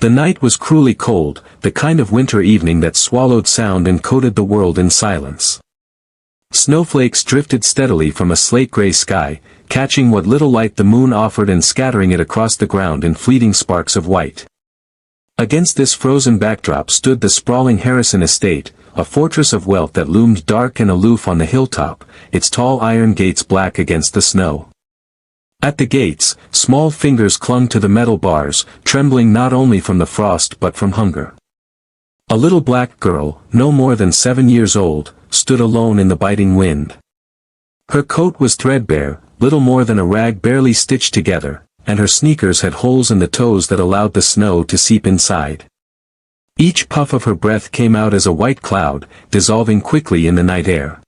The night was cruelly cold, the kind of winter evening that swallowed sound and coated the world in silence. Snowflakes drifted steadily from a slate-gray sky, catching what little light the moon offered and scattering it across the ground in fleeting sparks of white. Against this frozen backdrop stood the sprawling Harrison estate, a fortress of wealth that loomed dark and aloof on the hilltop, its tall iron gates black against the snow. At the gates, small fingers clung to the metal bars, trembling not only from the frost but from hunger. A little black girl, no more than 7 years old, stood alone in the biting wind. Her coat was threadbare, little more than a rag barely stitched together, and her sneakers had holes in the toes that allowed the snow to seep inside. Each puff of her breath came out as a white cloud, dissolving quickly in the night air.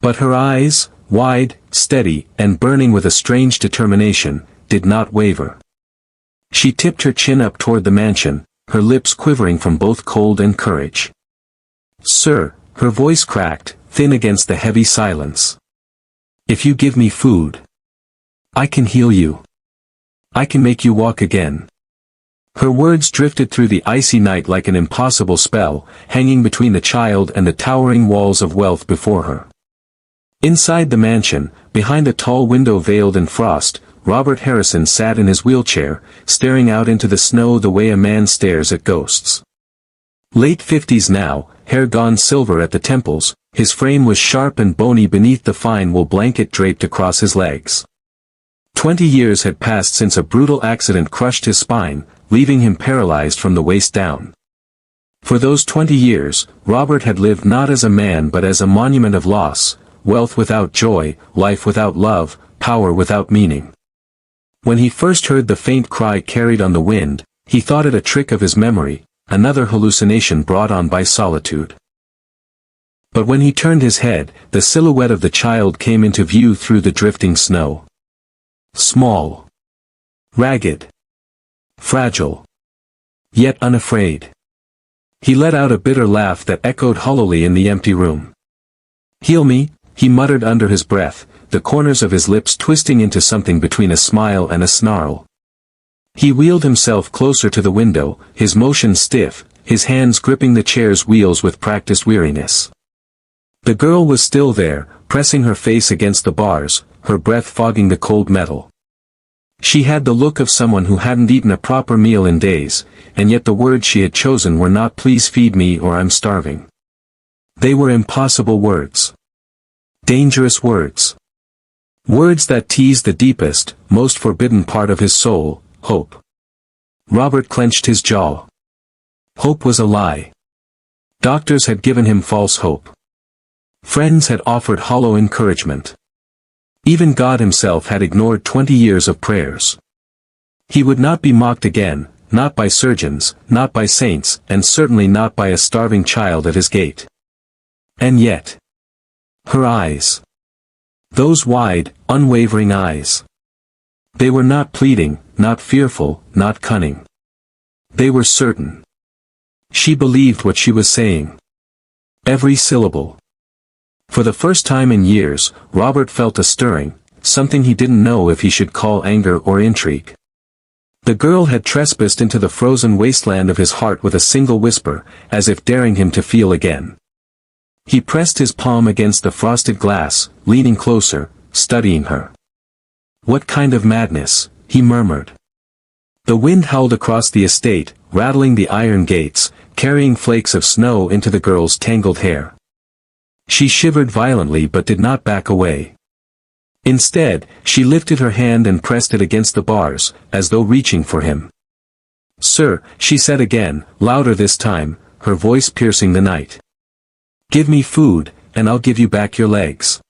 But her eyes, wide, steady, and burning with a strange determination, did not waver. She tipped her chin up toward the mansion, her lips quivering from both cold and courage. "Sir," her voice cracked, thin against the heavy silence. "If you give me food, I can heal you. I can make you walk again." Her words drifted through the icy night like an impossible spell, hanging between the child and the towering walls of wealth before her. Inside the mansion, behind a tall window veiled in frost, Robert Harrison sat in his wheelchair, staring out into the snow the way a man stares at ghosts. Late 50s now, hair gone silver at the temples, his frame was sharp and bony beneath the fine wool blanket draped across his legs. 20 years had passed since a brutal accident crushed his spine, leaving him paralyzed from the waist down. For those 20 years, Robert had lived not as a man but as a monument of loss, wealth without joy, life without love, power without meaning. When he first heard the faint cry carried on the wind, he thought it a trick of his memory, another hallucination brought on by solitude. But when he turned his head, the silhouette of the child came into view through the drifting snow. Small, ragged, fragile, yet unafraid. He let out a bitter laugh that echoed hollowly in the empty room. "Heal me," he muttered under his breath, the corners of his lips twisting into something between a smile and a snarl. He wheeled himself closer to the window, his motion stiff, his hands gripping the chair's wheels with practiced weariness. The girl was still there, pressing her face against the bars, her breath fogging the cold metal. She had the look of someone who hadn't eaten a proper meal in days, and yet the words she had chosen were not "please feed me" or "I'm starving." They were impossible words. Dangerous words. Words that teased the deepest, most forbidden part of his soul, hope. Robert clenched his jaw. Hope was a lie. Doctors had given him false hope. Friends had offered hollow encouragement. Even God himself had ignored 20 years of prayers. He would not be mocked again, not by surgeons, not by saints, and certainly not by a starving child at his gate. And yet, her eyes. Those wide, unwavering eyes. They were not pleading, not fearful, not cunning. They were certain. She believed what she was saying. Every syllable. For the first time in years, Robert felt a stirring, something he didn't know if he should call anger or intrigue. The girl had trespassed into the frozen wasteland of his heart with a single whisper, as if daring him to feel again. He pressed his palm against the frosted glass, leaning closer, studying her. "What kind of madness?" he murmured. The wind howled across the estate, rattling the iron gates, carrying flakes of snow into the girl's tangled hair. She shivered violently but did not back away. Instead, she lifted her hand and pressed it against the bars, as though reaching for him. "Sir," she said again, louder this time, her voice piercing the night. "Give me food, and I'll give you back your legs.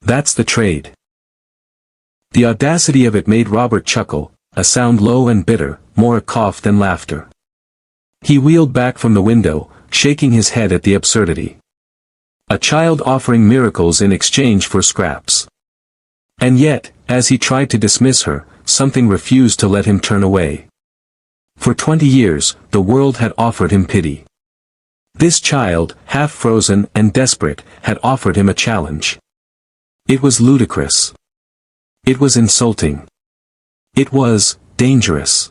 That's the trade." The audacity of it made Robert chuckle, a sound low and bitter, more a cough than laughter. He wheeled back from the window, shaking his head at the absurdity. A child offering miracles in exchange for scraps. And yet, as he tried to dismiss her, something refused to let him turn away. For 20 years, the world had offered him pity. This child, half frozen and desperate, had offered him a challenge. It was ludicrous. It was insulting. It was dangerous.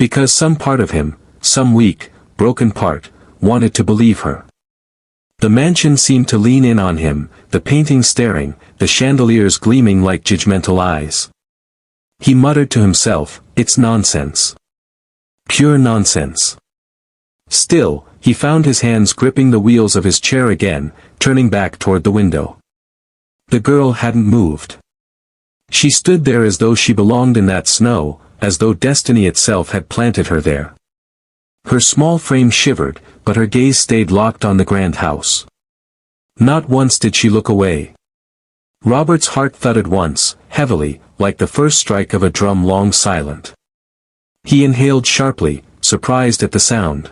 Because some part of him, some weak, broken part, wanted to believe her. The mansion seemed to lean in on him, the paintings staring, the chandeliers gleaming like judgmental eyes. He muttered to himself, "It's nonsense. Pure nonsense." Still, he found his hands gripping the wheels of his chair again, turning back toward the window. The girl hadn't moved. She stood there as though she belonged in that snow, as though destiny itself had planted her there. Her small frame shivered, but her gaze stayed locked on the grand house. Not once did she look away. Robert's heart thudded once, heavily, like the first strike of a drum long silent. He inhaled sharply, surprised at the sound.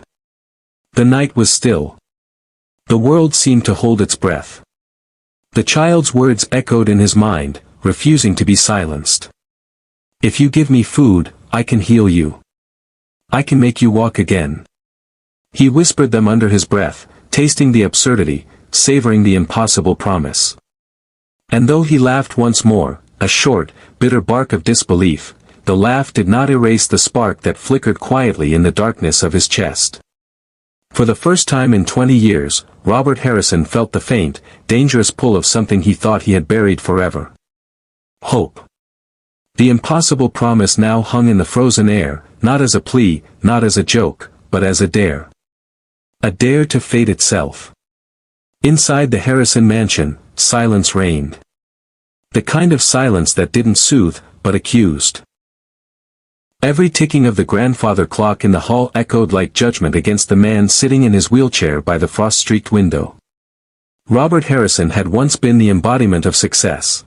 The night was still. The world seemed to hold its breath. The child's words echoed in his mind, refusing to be silenced. "If you give me food, I can heal you. I can make you walk again." He whispered them under his breath, tasting the absurdity, savoring the impossible promise. And though he laughed once more, a short, bitter bark of disbelief, the laugh did not erase the spark that flickered quietly in the darkness of his chest. For the first time in 20 years, Robert Harrison felt the faint, dangerous pull of something he thought he had buried forever. Hope. The impossible promise now hung in the frozen air, not as a plea, not as a joke, but as a dare. A dare to fate itself. Inside the Harrison mansion, silence reigned. The kind of silence that didn't soothe, but accused. Every ticking of the grandfather clock in the hall echoed like judgment against the man sitting in his wheelchair by the frost-streaked window. Robert Harrison had once been the embodiment of success.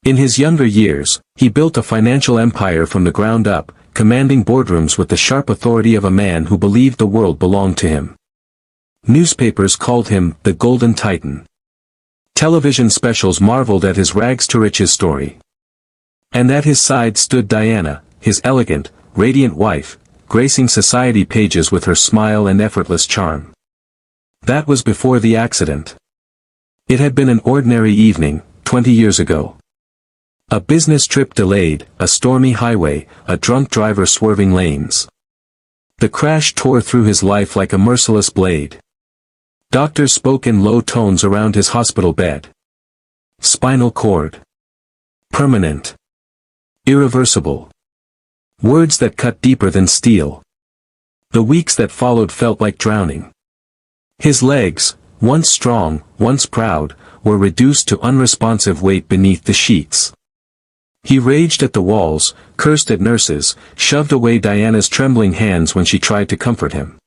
In his younger years, he built a financial empire from the ground up, commanding boardrooms with the sharp authority of a man who believed the world belonged to him. Newspapers called him the Golden Titan. Television specials marveled at his rags-to-riches story. And at his side stood Diana, his elegant, radiant wife, gracing society pages with her smile and effortless charm. That was before the accident. It had been an ordinary evening, 20 years ago. A business trip delayed, a stormy highway, a drunk driver swerving lanes. The crash tore through his life like a merciless blade. Doctors spoke in low tones around his hospital bed. Spinal cord. Permanent. Irreversible. Words that cut deeper than steel. The weeks that followed felt like drowning. His legs, once strong, once proud, were reduced to unresponsive weight beneath the sheets. He raged at the walls, cursed at nurses, shoved away Diana's trembling hands when she tried to comfort him.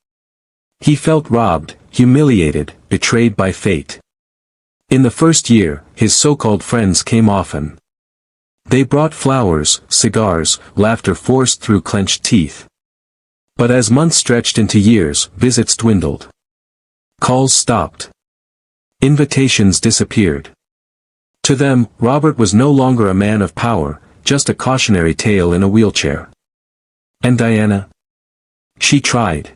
He felt robbed, humiliated, betrayed by fate. In the first year, his so-called friends came often. They brought flowers, cigars, laughter forced through clenched teeth. But as months stretched into years, visits dwindled. Calls stopped. Invitations disappeared. To them, Robert was no longer a man of power, just a cautionary tale in a wheelchair. And Diana? She tried.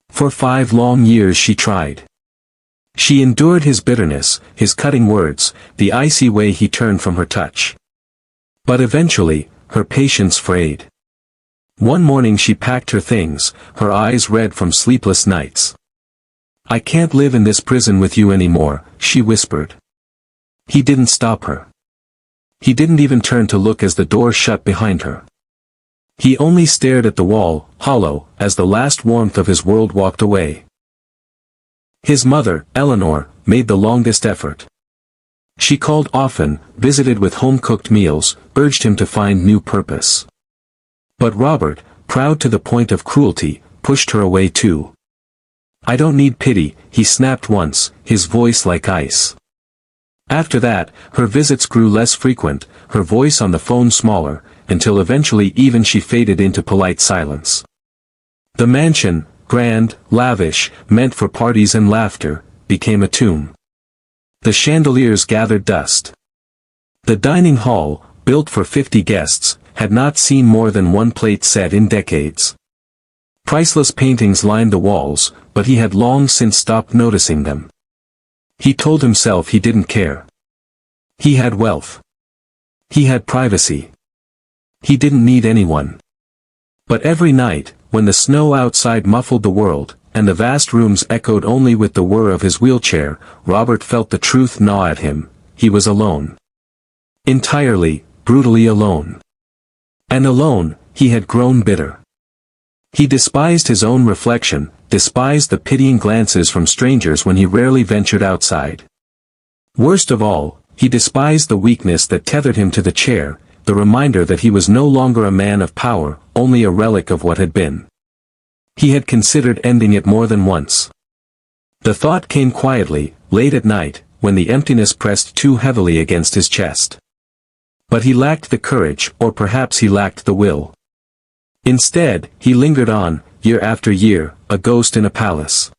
For 5 long years she tried. She endured his bitterness, his cutting words, the icy way he turned from her touch. But eventually, her patience frayed. One morning she packed her things, her eyes red from sleepless nights. "I can't live in this prison with you anymore," she whispered. He didn't stop her. He didn't even turn to look as the door shut behind her. He only stared at the wall, hollow, as the last warmth of his world walked away. His mother, Eleanor, made the longest effort. She called often, visited with home-cooked meals, urged him to find new purpose. But Robert, proud to the point of cruelty, pushed her away too. "I don't need pity," he snapped once, his voice like ice. After that, her visits grew less frequent, her voice on the phone smaller, until eventually even she faded into polite silence. The mansion, grand, lavish, meant for parties and laughter, became a tomb. The chandeliers gathered dust. The dining hall, built for 50 guests, had not seen more than one plate set in decades. Priceless paintings lined the walls, but he had long since stopped noticing them. He told himself he didn't care. He had wealth. He had privacy. He didn't need anyone. But every night, when the snow outside muffled the world, and the vast rooms echoed only with the whir of his wheelchair, Robert felt the truth gnaw at him: he was alone. Entirely, brutally alone. And alone, he had grown bitter. He despised his own reflection, despised the pitying glances from strangers when he rarely ventured outside. Worst of all, he despised the weakness that tethered him to the chair, the reminder that he was no longer a man of power, only a relic of what had been. He had considered ending it more than once. The thought came quietly, late at night, when the emptiness pressed too heavily against his chest. But he lacked the courage, or perhaps he lacked the will. Instead, he lingered on, year after year, a ghost in a palace.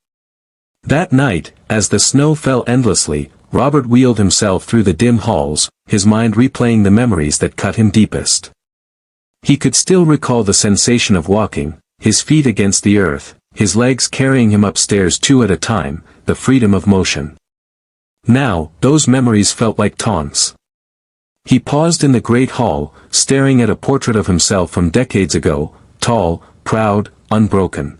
That night, as the snow fell endlessly, Robert wheeled himself through the dim halls, his mind replaying the memories that cut him deepest. He could still recall the sensation of walking, his feet against the earth, his legs carrying him upstairs two at a time, the freedom of motion. Now, those memories felt like taunts. He paused in the great hall, staring at a portrait of himself from decades ago, tall, proud, unbroken.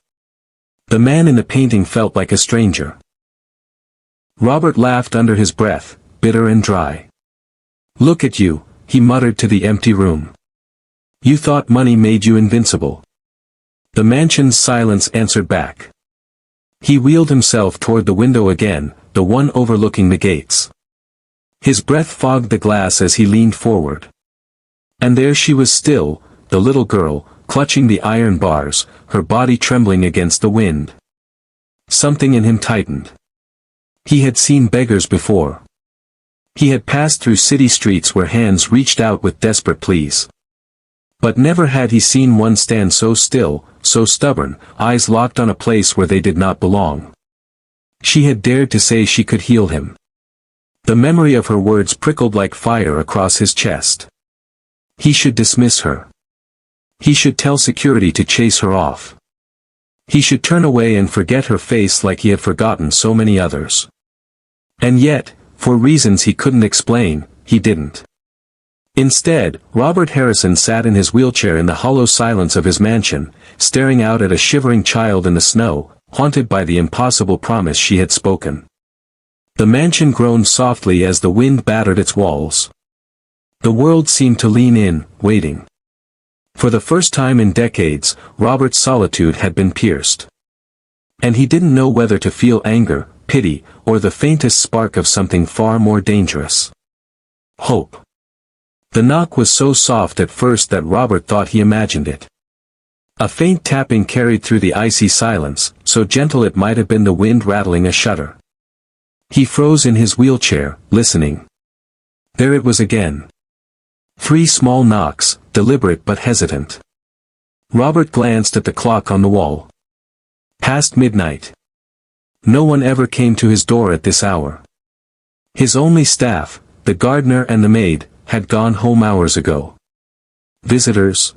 The man in the painting felt like a stranger. Robert laughed under his breath, bitter and dry. "Look at you," he muttered to the empty room. "You thought money made you invincible." The mansion's silence answered back. He wheeled himself toward the window again, the one overlooking the gates. His breath fogged the glass as he leaned forward. And there she was still, the little girl, clutching the iron bars, her body trembling against the wind. Something in him tightened. He had seen beggars before. He had passed through city streets where hands reached out with desperate pleas. But never had he seen one stand so still, so stubborn, eyes locked on a place where they did not belong. She had dared to say she could heal him. The memory of her words prickled like fire across his chest. He should dismiss her. He should tell security to chase her off. He should turn away and forget her face like he had forgotten so many others. And yet, for reasons he couldn't explain, he didn't. Instead, Robert Harrison sat in his wheelchair in the hollow silence of his mansion, staring out at a shivering child in the snow, haunted by the impossible promise she had spoken. The mansion groaned softly as the wind battered its walls. The world seemed to lean in, waiting. For the first time in decades, Robert's solitude had been pierced. And he didn't know whether to feel anger, pity, or the faintest spark of something far more dangerous. Hope. The knock was so soft at first that Robert thought he imagined it. A faint tapping carried through the icy silence, so gentle it might have been the wind rattling a shutter. He froze in his wheelchair, listening. There it was again. 3 small knocks, deliberate but hesitant. Robert glanced at the clock on the wall. Past midnight. No one ever came to his door at this hour. His only staff, the gardener and the maid, had gone home hours ago. Visitors?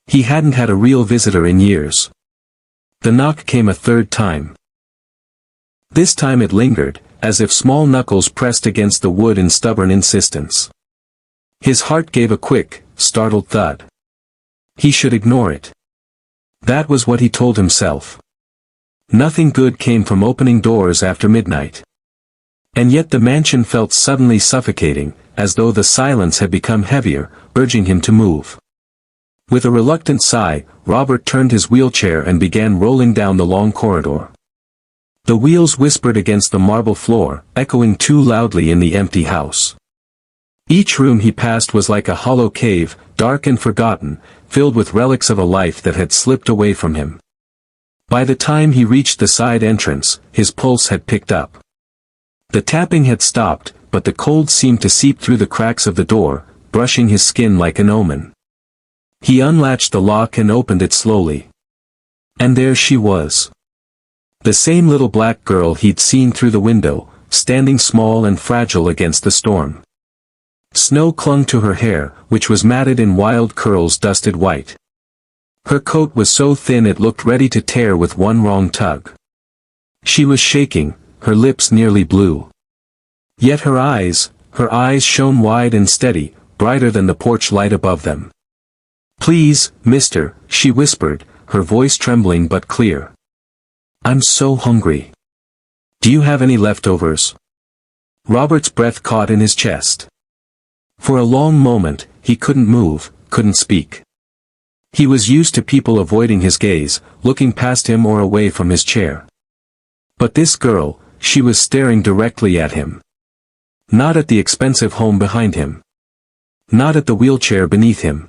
He hadn't had a real visitor in years. The knock came a third time. This time it lingered, as if small knuckles pressed against the wood in stubborn insistence. His heart gave a quick, startled thud. He should ignore it. That was what he told himself. Nothing good came from opening doors after midnight. And yet the mansion felt suddenly suffocating, as though the silence had become heavier, urging him to move. With a reluctant sigh, Robert turned his wheelchair and began rolling down the long corridor. The wheels whispered against the marble floor, echoing too loudly in the empty house. Each room he passed was like a hollow cave, dark and forgotten, filled with relics of a life that had slipped away from him. By the time he reached the side entrance, his pulse had picked up. The tapping had stopped, but the cold seemed to seep through the cracks of the door, brushing his skin like an omen. He unlatched the lock and opened it slowly. And there she was. The same little black girl he'd seen through the window, standing small and fragile against the storm. Snow clung to her hair, which was matted in wild curls dusted white. Her coat was so thin it looked ready to tear with one wrong tug. She was shaking, her lips nearly blue. Yet her eyes shone wide and steady, brighter than the porch light above them. "Please, mister," she whispered, her voice trembling but clear. "I'm so hungry. Do you have any leftovers?" Robert's breath caught in his chest. For a long moment, he couldn't move, couldn't speak. He was used to people avoiding his gaze, looking past him or away from his chair. But this girl, she was staring directly at him. Not at the expensive home behind him. Not at the wheelchair beneath him.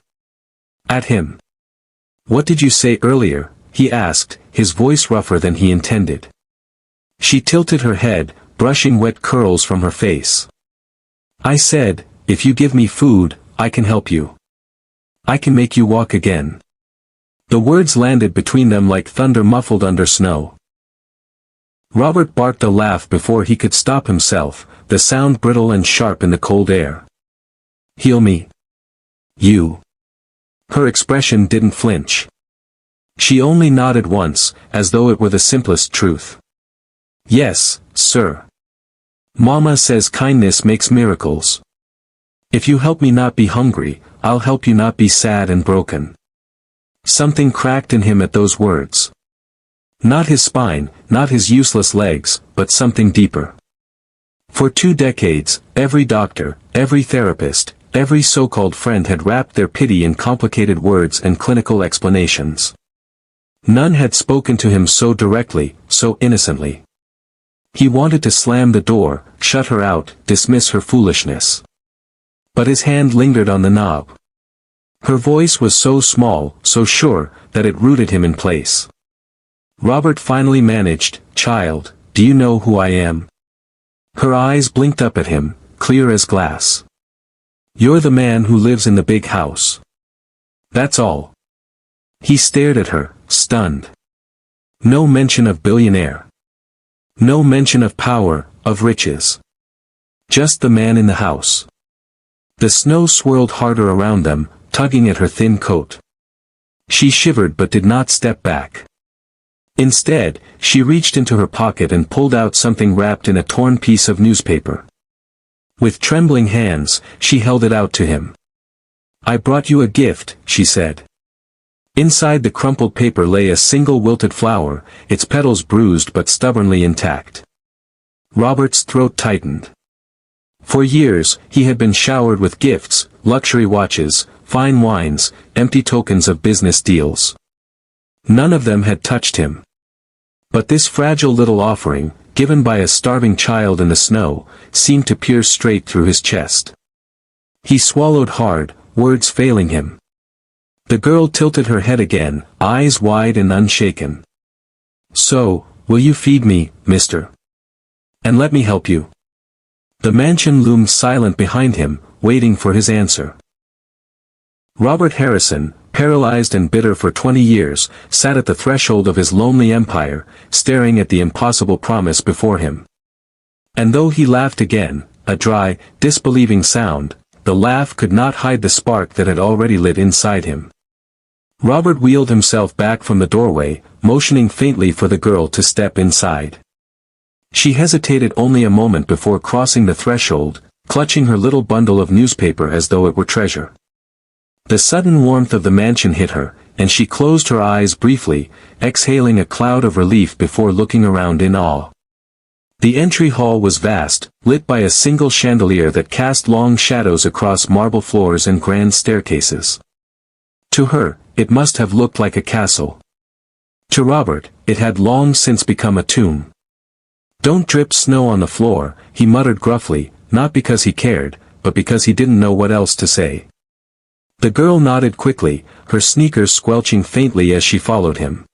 At him. "What did you say earlier?" he asked, his voice rougher than he intended. She tilted her head, brushing wet curls from her face. "I said, if you give me food, I can help you. I can make you walk again." The words landed between them like thunder muffled under snow. Robert barked a laugh before he could stop himself, the sound brittle and sharp in the cold air. "Heal me. You." Her expression didn't flinch. She only nodded once, as though it were the simplest truth. "Yes, sir. Mama says kindness makes miracles. If you help me not be hungry, I'll help you not be sad and broken." Something cracked in him at those words. Not his spine, not his useless legs, but something deeper. For 2 decades, every doctor, every therapist, every so-called friend had wrapped their pity in complicated words and clinical explanations. None had spoken to him so directly, so innocently. He wanted to slam the door, shut her out, dismiss her foolishness. But his hand lingered on the knob. Her voice was so small, so sure, that it rooted him in place. Robert finally managed, "Child, do you know who I am?" Her eyes blinked up at him, clear as glass. "You're the man who lives in the big house. That's all." He stared at her, stunned. No mention of billionaire. No mention of power, of riches. Just the man in the house. The snow swirled harder around them, tugging at her thin coat. She shivered but did not step back. Instead, she reached into her pocket and pulled out something wrapped in a torn piece of newspaper. With trembling hands, she held it out to him. "I brought you a gift," she said. Inside the crumpled paper lay a single wilted flower, its petals bruised but stubbornly intact. Robert's throat tightened. For years, he had been showered with gifts, luxury watches, fine wines, empty tokens of business deals. None of them had touched him. But this fragile little offering, given by a starving child in the snow, seemed to pierce straight through his chest. He swallowed hard, words failing him. The girl tilted her head again, eyes wide and unshaken. "So, will you feed me, mister? And let me help you?" The mansion loomed silent behind him, waiting for his answer. Robert Harrison, paralyzed and bitter for 20 years, sat at the threshold of his lonely empire, staring at the impossible promise before him. And though he laughed again, a dry, disbelieving sound, the laugh could not hide the spark that had already lit inside him. Robert wheeled himself back from the doorway, motioning faintly for the girl to step inside. She hesitated only a moment before crossing the threshold, clutching her little bundle of newspaper as though it were treasure. The sudden warmth of the mansion hit her, and she closed her eyes briefly, exhaling a cloud of relief before looking around in awe. The entry hall was vast, lit by a single chandelier that cast long shadows across marble floors and grand staircases. To her, it must have looked like a castle. To Robert, it had long since become a tomb. "Don't drip snow on the floor," he muttered gruffly, not because he cared, but because he didn't know what else to say. The girl nodded quickly, her sneakers squelching faintly as she followed him.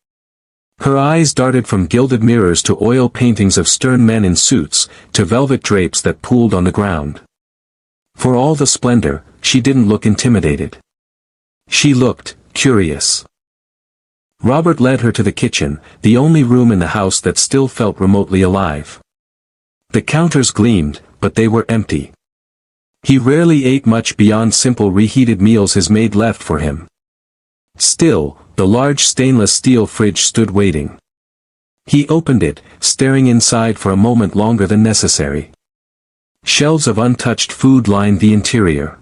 Her eyes darted from gilded mirrors to oil paintings of stern men in suits, to velvet drapes that pooled on the ground. For all the splendor, she didn't look intimidated. She looked curious. Robert led her to the kitchen, the only room in the house that still felt remotely alive. The counters gleamed, but they were empty. He rarely ate much beyond simple reheated meals his maid left for him. Still, the large stainless steel fridge stood waiting. He opened it, staring inside for a moment longer than necessary. Shelves of untouched food lined the interior.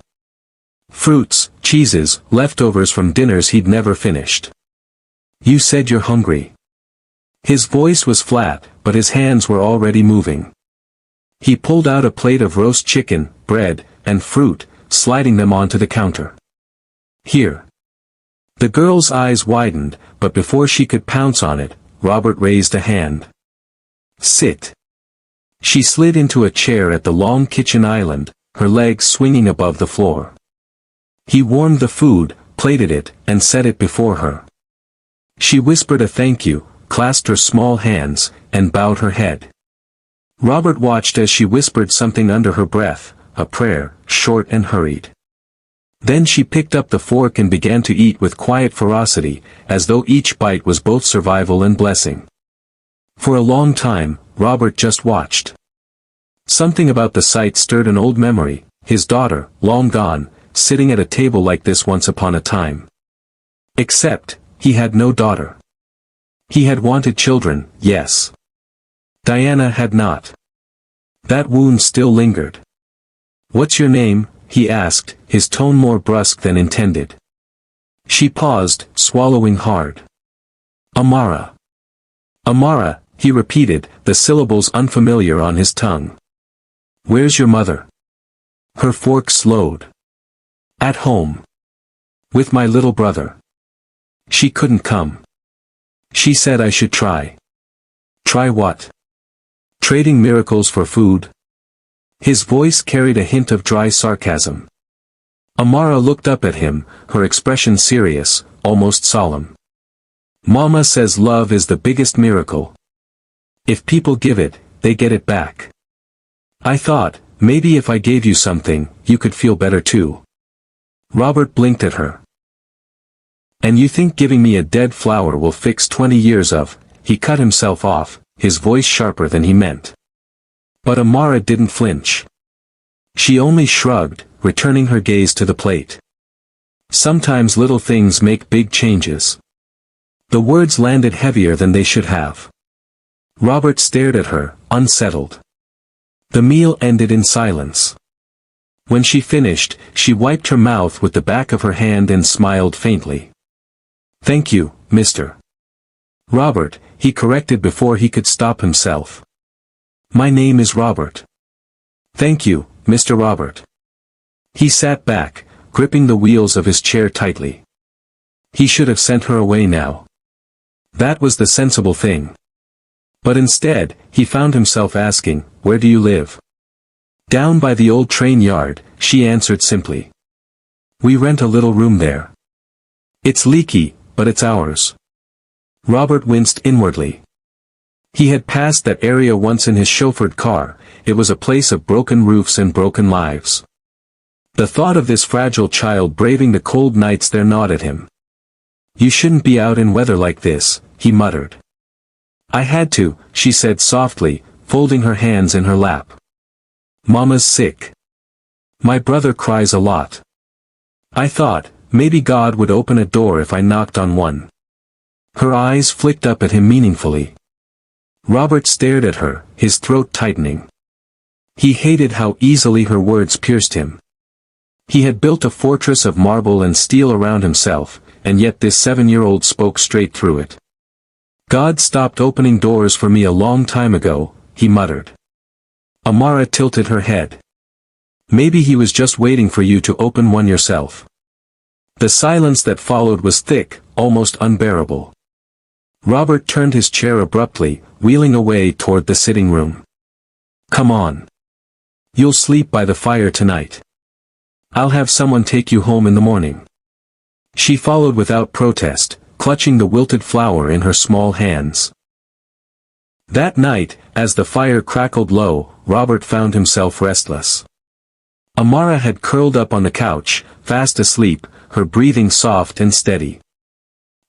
Fruits, cheeses, leftovers from dinners he'd never finished. You said you're hungry. His voice was flat, but his hands were already moving. He pulled out a plate of roast chicken, bread, and fruit, sliding them onto the counter. Here. The girl's eyes widened, but before she could pounce on it, Robert raised a hand. Sit. She slid into a chair at the long kitchen island, her legs swinging above the floor. He warmed the food, plated it, and set it before her. She whispered a thank you, clasped her small hands, and bowed her head. Robert watched as she whispered something under her breath, a prayer, short and hurried. Then she picked up the fork and began to eat with quiet ferocity, as though each bite was both survival and blessing. For a long time, Robert just watched. Something about the sight stirred an old memory, his daughter, long gone, sitting at a table like this once upon a time. Except, he had no daughter. He had wanted children, yes. Diana had not. That wound still lingered. What's your name? He asked, his tone more brusque than intended. She paused, swallowing hard. Amara. Amara, he repeated, the syllables unfamiliar on his tongue. Where's your mother? Her fork slowed. At home. With my little brother. She couldn't come. She said I should try. Try what? Trading miracles for food? His voice carried a hint of dry sarcasm. Amara looked up at him, her expression serious, almost solemn. Mama says love is the biggest miracle. If people give it, they get it back. I thought, maybe if I gave you something, you could feel better too. Robert blinked at her. And you think giving me a dead flower will fix 20 years of... He cut himself off, his voice sharper than he meant. But Amara didn't flinch. She only shrugged, returning her gaze to the plate. Sometimes little things make big changes. The words landed heavier than they should have. Robert stared at her, unsettled. The meal ended in silence. When she finished, she wiped her mouth with the back of her hand and smiled faintly. Thank you, Mr. Robert, he corrected before he could stop himself. My name is Robert. Thank you, Mr. Robert. He sat back, gripping the wheels of his chair tightly. He should have sent her away now. That was the sensible thing. But instead, he found himself asking, where do you live? Down by the old train yard, she answered simply. We rent a little room there. It's leaky, but it's ours. Robert winced inwardly. He had passed that area once in his chauffeured car. It was a place of broken roofs and broken lives. The thought of this fragile child braving the cold nights there gnawed at him. You shouldn't be out in weather like this, he muttered. I had to, she said softly, folding her hands in her lap. Mama's sick. My brother cries a lot. I thought, maybe God would open a door if I knocked on one. Her eyes flicked up at him meaningfully. Robert stared at her, his throat tightening. He hated how easily her words pierced him. He had built a fortress of marble and steel around himself, and yet this 7-year-old spoke straight through it. God stopped opening doors for me a long time ago, he muttered. Amara tilted her head. Maybe he was just waiting for you to open one yourself. The silence that followed was thick, almost unbearable. Robert turned his chair abruptly, wheeling away toward the sitting room. Come on. You'll sleep by the fire tonight. I'll have someone take you home in the morning. She followed without protest, clutching the wilted flower in her small hands. That night, as the fire crackled low, Robert found himself restless. Amara had curled up on the couch, fast asleep, her breathing soft and steady.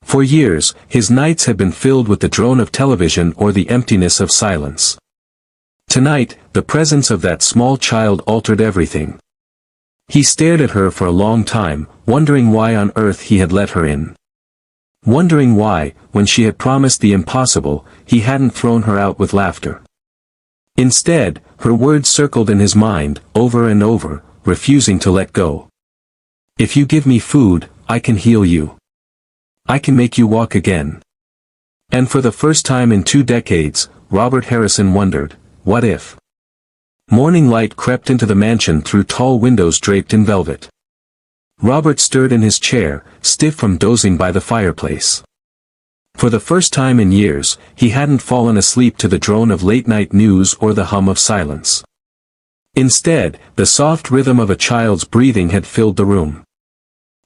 For years, his nights had been filled with the drone of television or the emptiness of silence. Tonight, the presence of that small child altered everything. He stared at her for a long time, wondering why on earth he had let her in. Wondering why, when she had promised the impossible, he hadn't thrown her out with laughter. Instead, her words circled in his mind, over and over, refusing to let go. If you give me food, I can heal you. I can make you walk again. And for the first time in 2 decades, Robert Harrison wondered, what if? Morning light crept into the mansion through tall windows draped in velvet. Robert stirred in his chair, stiff from dozing by the fireplace. For the first time in years, he hadn't fallen asleep to the drone of late-night news or the hum of silence. Instead, the soft rhythm of a child's breathing had filled the room.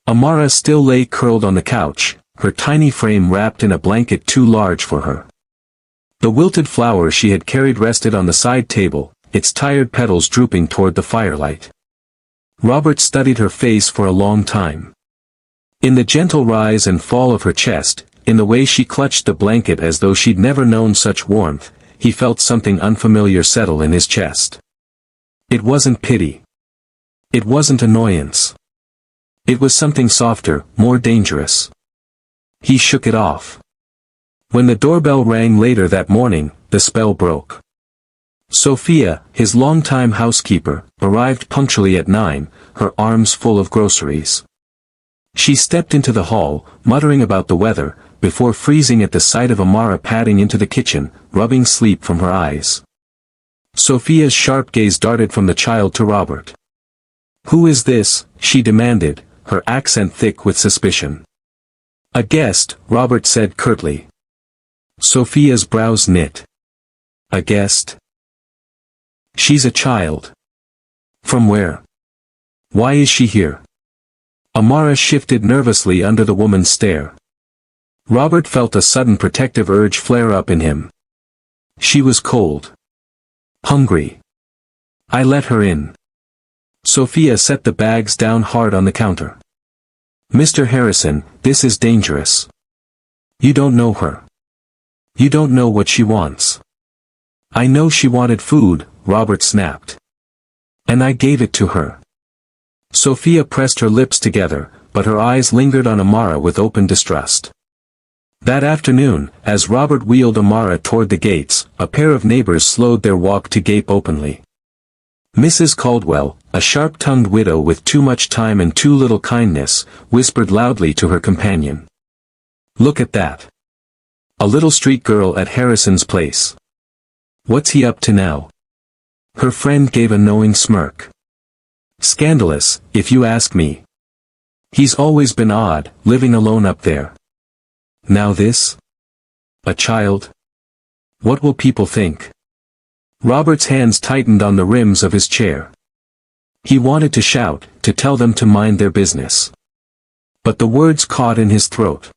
Amara still lay curled on the couch, her tiny frame wrapped in a blanket too large for her. The wilted flower she had carried rested on the side table, its tired petals drooping toward the firelight. Robert studied her face for a long time. In the gentle rise and fall of her chest, in the way she clutched the blanket as though she'd never known such warmth, he felt something unfamiliar settle in his chest. It wasn't pity. It wasn't annoyance. It was something softer, more dangerous. He shook it off. When the doorbell rang later that morning, the spell broke. Sophia, his longtime housekeeper, arrived punctually at 9, her arms full of groceries. She stepped into the hall, muttering about the weather, before freezing at the sight of Amara padding into the kitchen, rubbing sleep from her eyes. Sophia's sharp gaze darted from the child to Robert. "Who is this?" she demanded, her accent thick with suspicion. "A guest," Robert said curtly. Sophia's brows knit. "A guest? She's a child. From where? Why is she here?" Amara shifted nervously under the woman's stare. Robert felt a sudden protective urge flare up in him. She was cold. Hungry. I let her in. Sophia set the bags down hard on the counter. "Mr. Harrison, this is dangerous. You don't know her. You don't know what she wants." "I know she wanted food," Robert snapped. "And I gave it to her." Sophia pressed her lips together, but her eyes lingered on Amara with open distrust. That afternoon, as Robert wheeled Amara toward the gates, a pair of neighbors slowed their walk to gape openly. Mrs. Caldwell, a sharp-tongued widow with too much time and too little kindness, whispered loudly to her companion. "Look at that. A little street girl at Harrison's place. What's he up to now?" Her friend gave a knowing smirk. "Scandalous, if you ask me. He's always been odd, living alone up there. Now this? A child? What will people think?" Robert's hands tightened on the rims of his chair. He wanted to shout, to tell them to mind their business. But the words caught in his throat.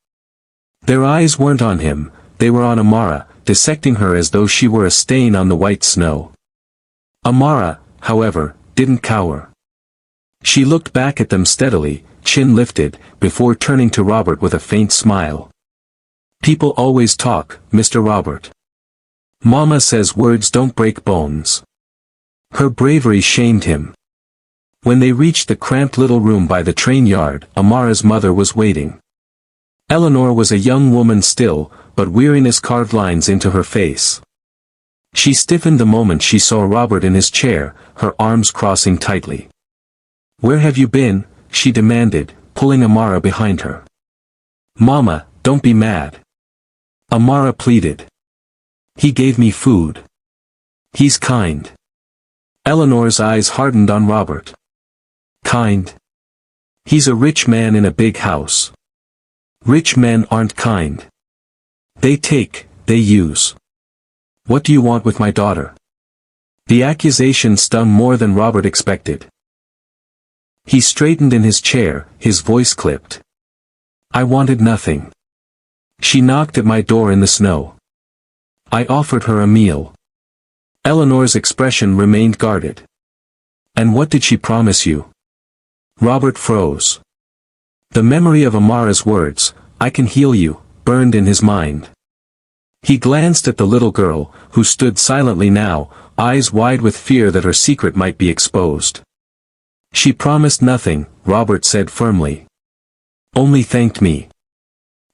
Their eyes weren't on him, they were on Amara, dissecting her as though she were a stain on the white snow. Amara, however, didn't cower. She looked back at them steadily, chin lifted, before turning to Robert with a faint smile. "People always talk, Mr. Robert. Mama says words don't break bones." Her bravery shamed him. When they reached the cramped little room by the train yard, Amara's mother was waiting. Eleanor was a young woman still, but weariness carved lines into her face. She stiffened the moment she saw Robert in his chair, her arms crossing tightly. "Where have you been?" she demanded, pulling Amara behind her. "Mama, don't be mad." Amara pleaded. "He gave me food. He's kind." Eleanor's eyes hardened on Robert. "Kind? He's a rich man in a big house. Rich men aren't kind. They take, they use. What do you want with my daughter?" The accusation stung more than Robert expected. He straightened in his chair, his voice clipped. "I wanted nothing. She knocked at my door in the snow. I offered her a meal." Eleanor's expression remained guarded. "And what did she promise you?" Robert froze. The memory of Amara's words, "I can heal you," burned in his mind. He glanced at the little girl, who stood silently now, eyes wide with fear that her secret might be exposed. "She promised nothing," Robert said firmly. "Only thanked me.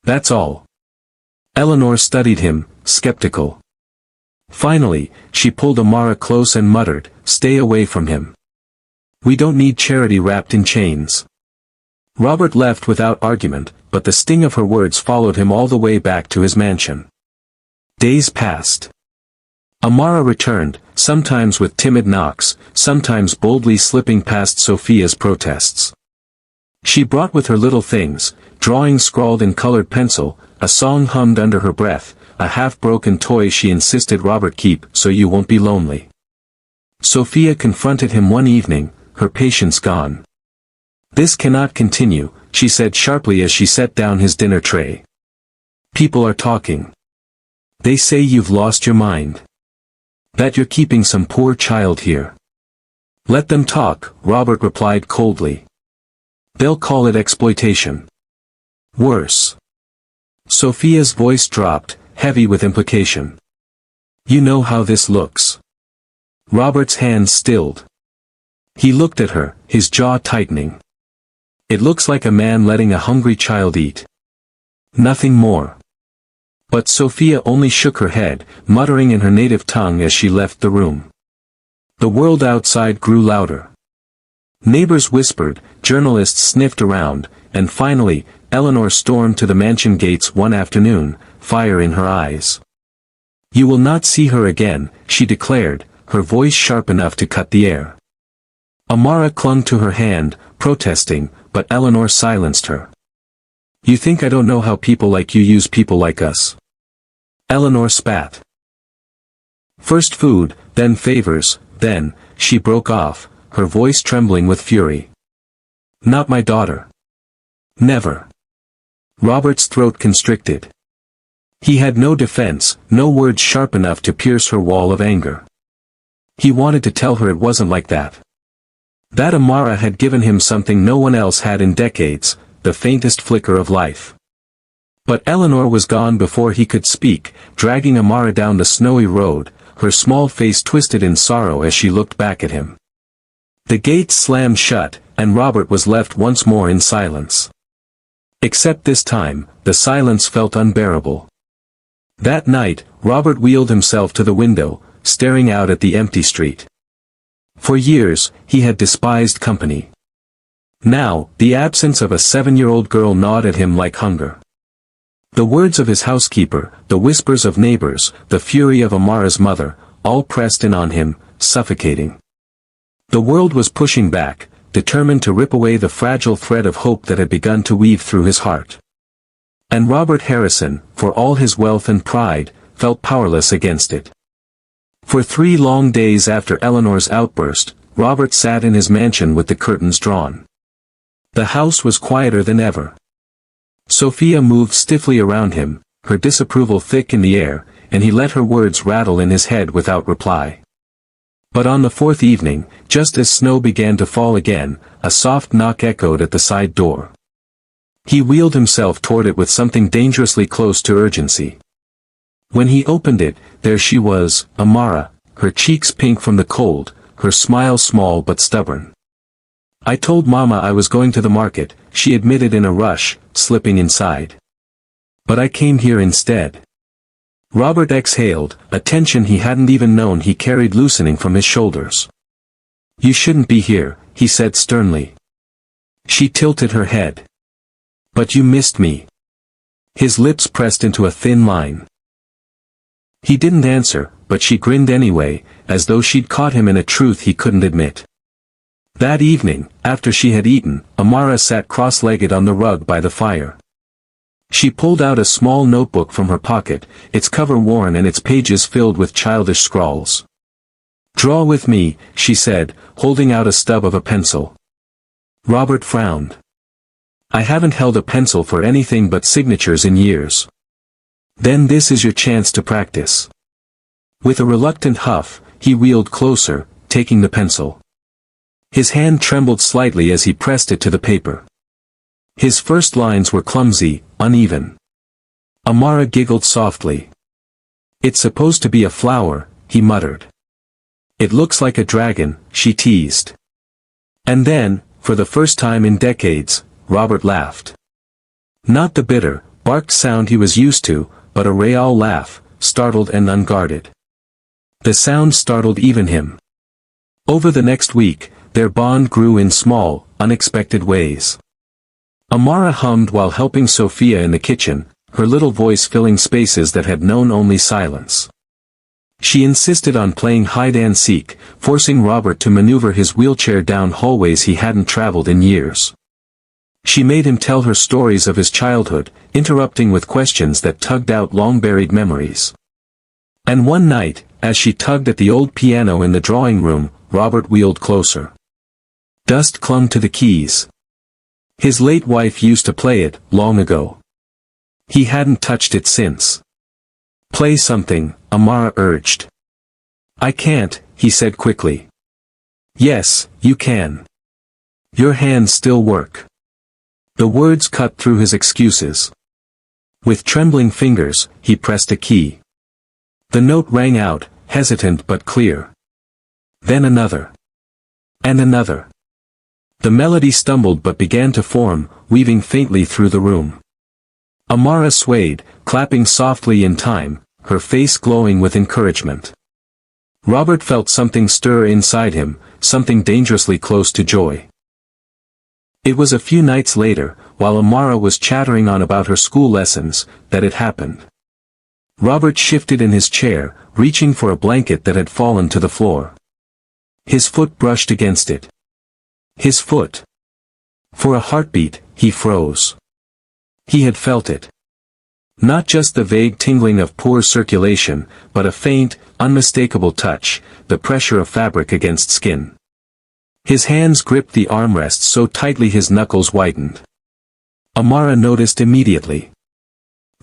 That's all." Eleanor studied him, skeptical. Finally, she pulled Amara close and muttered, "Stay away from him. We don't need charity wrapped in chains." Robert left without argument, but the sting of her words followed him all the way back to his mansion. Days passed. Amara returned, sometimes with timid knocks, sometimes boldly slipping past Sophia's protests. She brought with her little things, drawings scrawled in colored pencil, a song hummed under her breath, a half-broken toy she insisted Robert keep so you won't be lonely. Sophia confronted him one evening, her patience gone. "This cannot continue," she said sharply as she set down his dinner tray. "People are talking. They say you've lost your mind. That you're keeping some poor child here." "Let them talk," Robert replied coldly. "They'll call it exploitation. Worse." Sophia's voice dropped, heavy with implication. "You know how this looks." Robert's hands stilled. He looked at her, his jaw tightening. "It looks like a man letting a hungry child eat. Nothing more." But Sophia only shook her head, muttering in her native tongue as she left the room. The world outside grew louder. Neighbors whispered, journalists sniffed around, and finally, Eleanor stormed to the mansion gates one afternoon, fire in her eyes. "You will not see her again," she declared, her voice sharp enough to cut the air. Amara clung to her hand, protesting, but Eleanor silenced her. "You think I don't know how people like you use people like us?" Eleanor spat. "First food, then favors, then," she broke off, her voice trembling with fury. "Not my daughter. Never." Robert's throat constricted. He had no defense, no words sharp enough to pierce her wall of anger. He wanted to tell her it wasn't like that. That Amara had given him something no one else had in decades, the faintest flicker of life. But Eleanor was gone before he could speak, dragging Amara down the snowy road, her small face twisted in sorrow as she looked back at him. The gates slammed shut, and Robert was left once more in silence. Except this time, the silence felt unbearable. That night, Robert wheeled himself to the window, staring out at the empty street. For years, he had despised company. Now, the absence of a 7-year-old girl gnawed at him like hunger. The words of his housekeeper, the whispers of neighbors, the fury of Amara's mother, all pressed in on him, suffocating. The world was pushing back, determined to rip away the fragile thread of hope that had begun to weave through his heart. And Robert Harrison, for all his wealth and pride, felt powerless against it. For 3 long days after Eleanor's outburst, Robert sat in his mansion with the curtains drawn. The house was quieter than ever. Sophia moved stiffly around him, her disapproval thick in the air, and he let her words rattle in his head without reply. But on the 4th evening, just as snow began to fall again, a soft knock echoed at the side door. He wheeled himself toward it with something dangerously close to urgency. When he opened it, there she was, Amara, her cheeks pink from the cold, her smile small but stubborn. "I told Mama I was going to the market," she admitted in a rush, slipping inside. "But I came here instead." Robert exhaled, a tension he hadn't even known he carried loosening from his shoulders. "You shouldn't be here," he said sternly. She tilted her head. "But you missed me." His lips pressed into a thin line. He didn't answer, but she grinned anyway, as though she'd caught him in a truth he couldn't admit. That evening, after she had eaten, Amara sat cross-legged on the rug by the fire. She pulled out a small notebook from her pocket, its cover worn and its pages filled with childish scrawls. "Draw with me," she said, holding out a stub of a pencil. Robert frowned. "I haven't held a pencil for anything but signatures in years." "Then this is your chance to practice." With a reluctant huff, he wheeled closer, taking the pencil. His hand trembled slightly as he pressed it to the paper. His first lines were clumsy, uneven. Amara giggled softly. "It's supposed to be a flower," he muttered. "It looks like a dragon," she teased. And then, for the first time in decades, Robert laughed. Not the bitter, barked sound he was used to, but a real laugh, startled and unguarded. The sound startled even him. Over the next week, their bond grew in small, unexpected ways. Amara hummed while helping Sophia in the kitchen, her little voice filling spaces that had known only silence. She insisted on playing hide-and-seek, forcing Robert to maneuver his wheelchair down hallways he hadn't traveled in years. She made him tell her stories of his childhood, interrupting with questions that tugged out long-buried memories. And one night, as she tugged at the old piano in the drawing room, Robert wheeled closer. Dust clung to the keys. His late wife used to play it, long ago. He hadn't touched it since. "Play something," Amara urged. "I can't," he said quickly. "Yes, you can. Your hands still work." The words cut through his excuses. With trembling fingers, he pressed a key. The note rang out, hesitant but clear. Then another. And another. The melody stumbled but began to form, weaving faintly through the room. Amara swayed, clapping softly in time, her face glowing with encouragement. Robert felt something stir inside him, something dangerously close to joy. It was a few nights later, while Amara was chattering on about her school lessons, that it happened. Robert shifted in his chair, reaching for a blanket that had fallen to the floor. His foot brushed against it. His foot. For a heartbeat, he froze. He had felt it. Not just the vague tingling of poor circulation, but a faint, unmistakable touch, the pressure of fabric against skin. His hands gripped the armrests so tightly his knuckles whitened. Amara noticed immediately.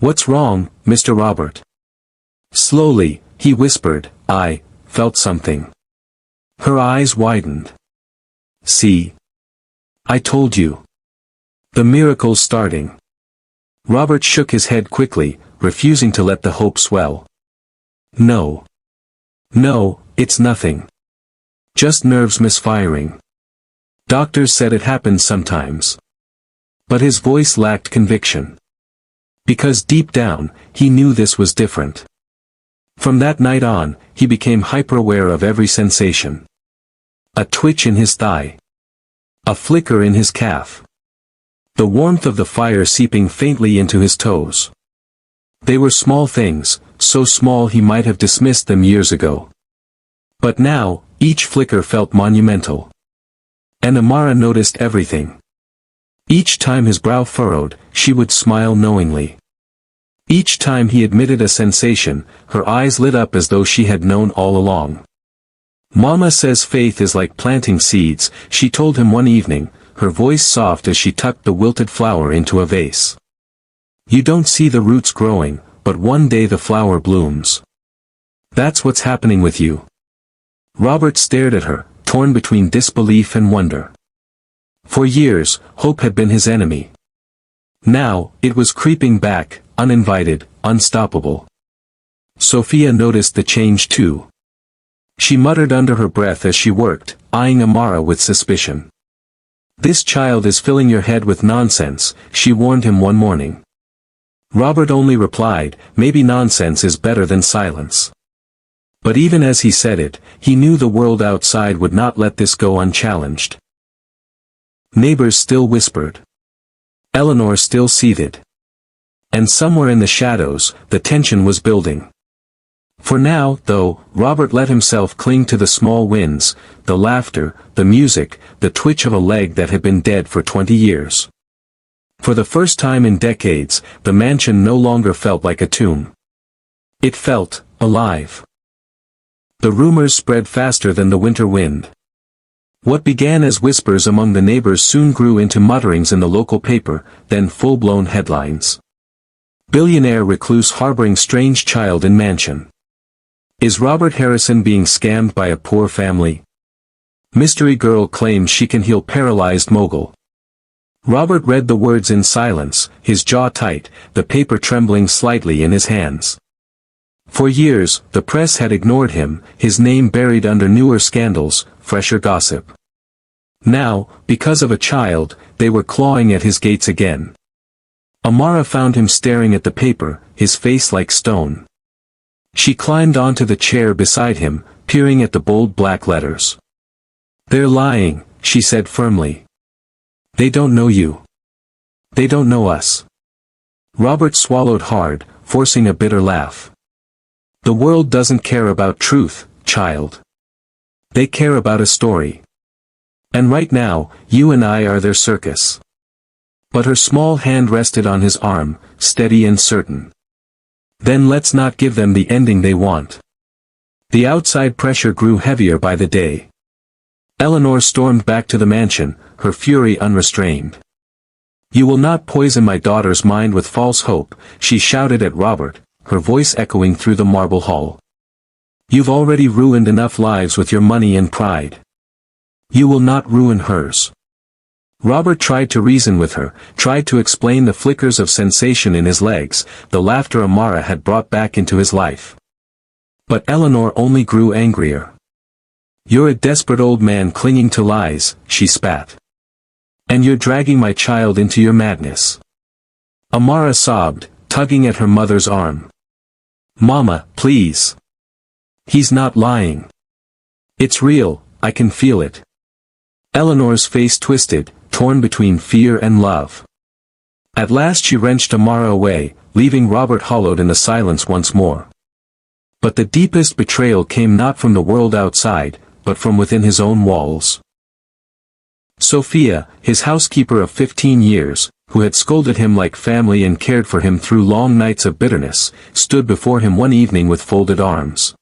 "What's wrong, Mr. Robert?" Slowly, he whispered, "I felt something." Her eyes widened. "See? I told you. The miracle's starting." Robert shook his head quickly, refusing to let the hope swell. "No. No, it's nothing. Just nerves misfiring. Doctors said it happens sometimes." But his voice lacked conviction. Because deep down, he knew this was different. From that night on, he became hyper-aware of every sensation. A twitch in his thigh. A flicker in his calf. The warmth of the fire seeping faintly into his toes. They were small things, so small he might have dismissed them years ago. But now, each flicker felt monumental. And Amara noticed everything. Each time his brow furrowed, she would smile knowingly. Each time he admitted a sensation, her eyes lit up as though she had known all along. "Mama says faith is like planting seeds," she told him one evening, her voice soft as she tucked the wilted flower into a vase. "You don't see the roots growing, but one day the flower blooms. That's what's happening with you." Robert stared at her, torn between disbelief and wonder. For years, hope had been his enemy. Now, it was creeping back, uninvited, unstoppable. Sophia noticed the change too. She muttered under her breath as she worked, eyeing Amara with suspicion. "This child is filling your head with nonsense," she warned him one morning. Robert only replied, "Maybe nonsense is better than silence." But even as he said it, he knew the world outside would not let this go unchallenged. Neighbors still whispered. Eleanor still seethed. And somewhere in the shadows, the tension was building. For now, though, Robert let himself cling to the small wins, the laughter, the music, the twitch of a leg that had been dead for 20 years. For the first time in decades, the mansion no longer felt like a tomb. It felt alive. The rumors spread faster than the winter wind. What began as whispers among the neighbors soon grew into mutterings in the local paper, then full-blown headlines. Billionaire recluse harboring strange child in mansion. Is Robert Harrison being scammed by a poor family? Mystery girl claims she can heal paralyzed mogul. Robert read the words in silence, his jaw tight, the paper trembling slightly in his hands. For years, the press had ignored him, his name buried under newer scandals, fresher gossip. Now, because of a child, they were clawing at his gates again. Amara found him staring at the paper, his face like stone. She climbed onto the chair beside him, peering at the bold black letters. "They're lying," she said firmly. "They don't know you. They don't know us. Robert swallowed hard, forcing a bitter laugh. The world doesn't care about truth, child. They care about a story. And right now, you and I are their circus. But her small hand rested on his arm, steady and certain. Then let's not give them the ending they want. The outside pressure grew heavier by the day. Eleanor stormed back to the mansion, her fury unrestrained. You will not poison my daughter's mind with false hope, she shouted at Robert, her voice echoing through the marble hall. You've already ruined enough lives with your money and pride. You will not ruin hers. Robert tried to reason with her, tried to explain the flickers of sensation in his legs, the laughter Amara had brought back into his life. But Eleanor only grew angrier. You're a desperate old man clinging to lies, she spat. And you're dragging my child into your madness. Amara sobbed, tugging at her mother's arm. Mama, please. He's not lying. It's real, I can feel it. Eleanor's face twisted, torn between fear and love. At last she wrenched Amara away, leaving Robert hollowed in the silence once more. But the deepest betrayal came not from the world outside, but from within his own walls. Sophia, his housekeeper of 15 years, who had scolded him like family and cared for him through long nights of bitterness, stood before him one evening with folded arms.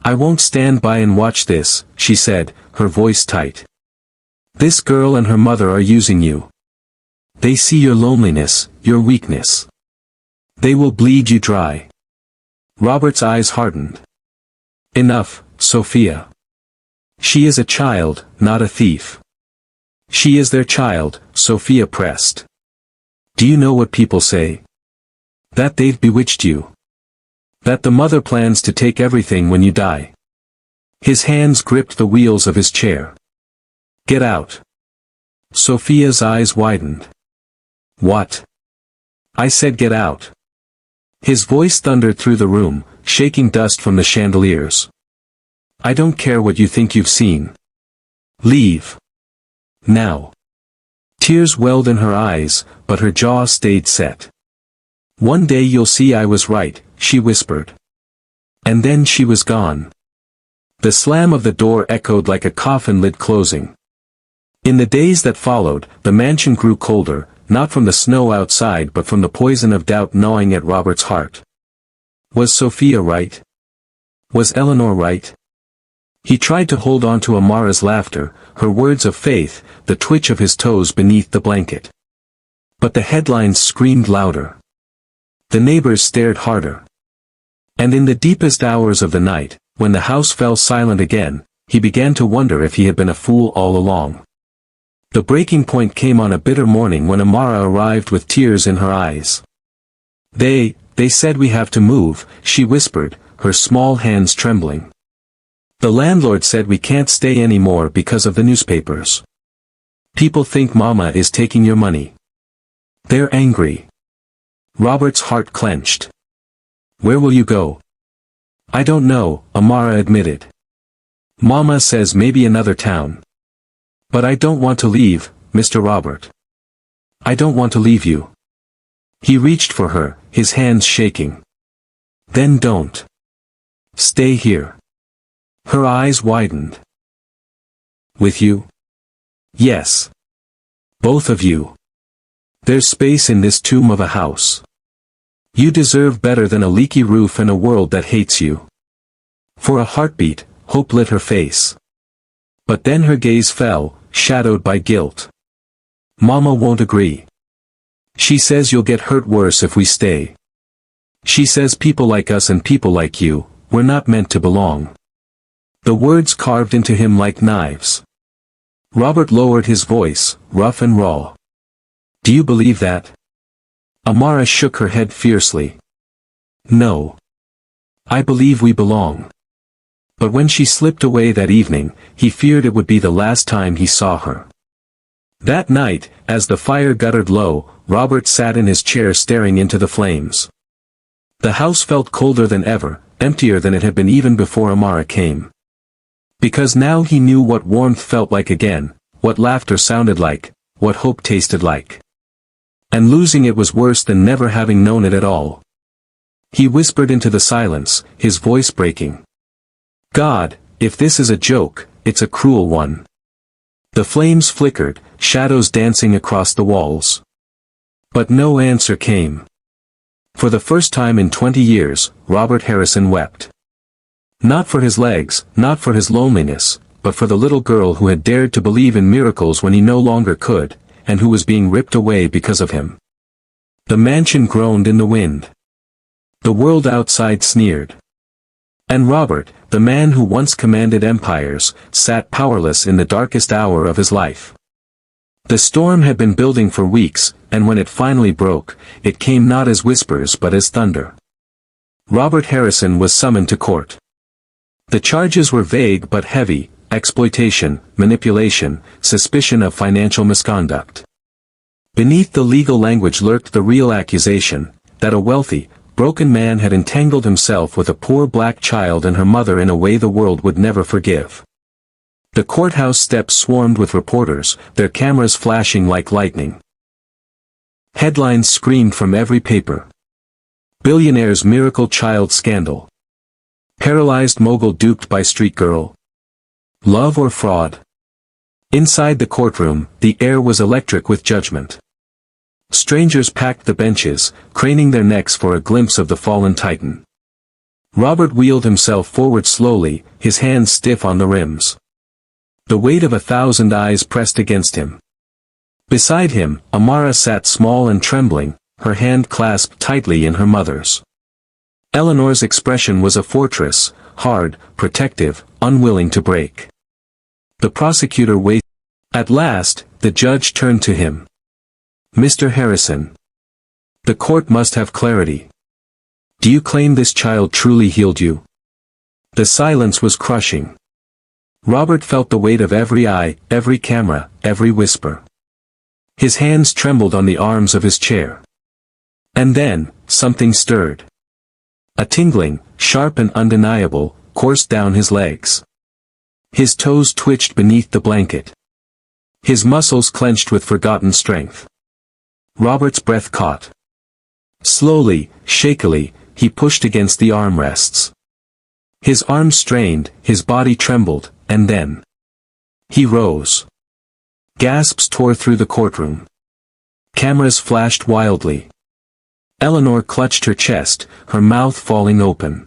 I won't stand by and watch this, she said, her voice tight. This girl and her mother are using you. They see your loneliness, your weakness. They will bleed you dry. Robert's eyes hardened. Enough, Sophia. She is a child, not a thief. She is their child, Sophia pressed. Do you know what people say? That they've bewitched you. That the mother plans to take everything when you die. His hands gripped the wheels of his chair. Get out. Sophia's eyes widened. What? I said get out. His voice thundered through the room, shaking dust from the chandeliers. I don't care what you think you've seen. Leave. Now. Tears welled in her eyes, but her jaw stayed set. One day you'll see I was right, she whispered. And then she was gone. The slam of the door echoed like a coffin lid closing. In the days that followed, the mansion grew colder, not from the snow outside but from the poison of doubt gnawing at Robert's heart. Was Sophia right? Was Eleanor right? He tried to hold on to Amara's laughter, her words of faith, the twitch of his toes beneath the blanket. But the headlines screamed louder. The neighbors stared harder. And in the deepest hours of the night, when the house fell silent again, he began to wonder if he had been a fool all along. The breaking point came on a bitter morning when Amara arrived with tears in her eyes. They said we have to move, she whispered, her small hands trembling. The landlord said we can't stay anymore because of the newspapers. People think Mama is taking your money. They're angry. Robert's heart clenched. Where will you go? I don't know, Amara admitted. Mama says maybe another town. But I don't want to leave, Mr. Robert. I don't want to leave you. He reached for her, his hands shaking. Then don't. Stay here. Her eyes widened. With you? Yes. Both of you. There's space in this tomb of a house. You deserve better than a leaky roof and a world that hates you. For a heartbeat, hope lit her face. But then her gaze fell, shadowed by guilt. Mama won't agree. She says you'll get hurt worse if we stay. She says people like us and people like you, we're not meant to belong. The words carved into him like knives. Robert lowered his voice, rough and raw. Do you believe that? Amara shook her head fiercely. No. I believe we belong. But when she slipped away that evening, he feared it would be the last time he saw her. That night, as the fire guttered low, Robert sat in his chair staring into the flames. The house felt colder than ever, emptier than it had been even before Amara came. Because now he knew what warmth felt like again, what laughter sounded like, what hope tasted like. And losing it was worse than never having known it at all. He whispered into the silence, his voice breaking. God, if this is a joke, it's a cruel one. The flames flickered, shadows dancing across the walls. But no answer came. For the first time in 20 years, Robert Harrison wept. Not for his legs, not for his loneliness, but for the little girl who had dared to believe in miracles when he no longer could, and who was being ripped away because of him. The mansion groaned in the wind. The world outside sneered. And Robert, the man who once commanded empires, sat powerless in the darkest hour of his life. The storm had been building for weeks, and when it finally broke, it came not as whispers but as thunder. Robert Harrison was summoned to court. The charges were vague but heavy: exploitation, manipulation, suspicion of financial misconduct. Beneath the legal language lurked the real accusation, that a wealthy, broken man had entangled himself with a poor black child and her mother in a way the world would never forgive. The courthouse steps swarmed with reporters, their cameras flashing like lightning. Headlines screamed from every paper. Billionaire's miracle child scandal. Paralyzed mogul duped by street girl. Love or fraud? Inside the courtroom, the air was electric with judgment. Strangers packed the benches, craning their necks for a glimpse of the fallen titan. Robert wheeled himself forward slowly, his hands stiff on the rims. The weight of 1,000 eyes pressed against him. Beside him, Amara sat small and trembling, her hand clasped tightly in her mother's. Eleanor's expression was a fortress, hard, protective, unwilling to break. The prosecutor waited. At last, the judge turned to him. Mr. Harrison. The court must have clarity. Do you claim this child truly healed you? The silence was crushing. Robert felt the weight of every eye, every camera, every whisper. His hands trembled on the arms of his chair. And then, something stirred. A tingling, sharp and undeniable, coursed down his legs. His toes twitched beneath the blanket. His muscles clenched with forgotten strength. Robert's breath caught. Slowly, shakily, he pushed against the armrests. His arms strained, his body trembled, and then he rose. Gasps tore through the courtroom. Cameras flashed wildly. Eleanor clutched her chest, her mouth falling open.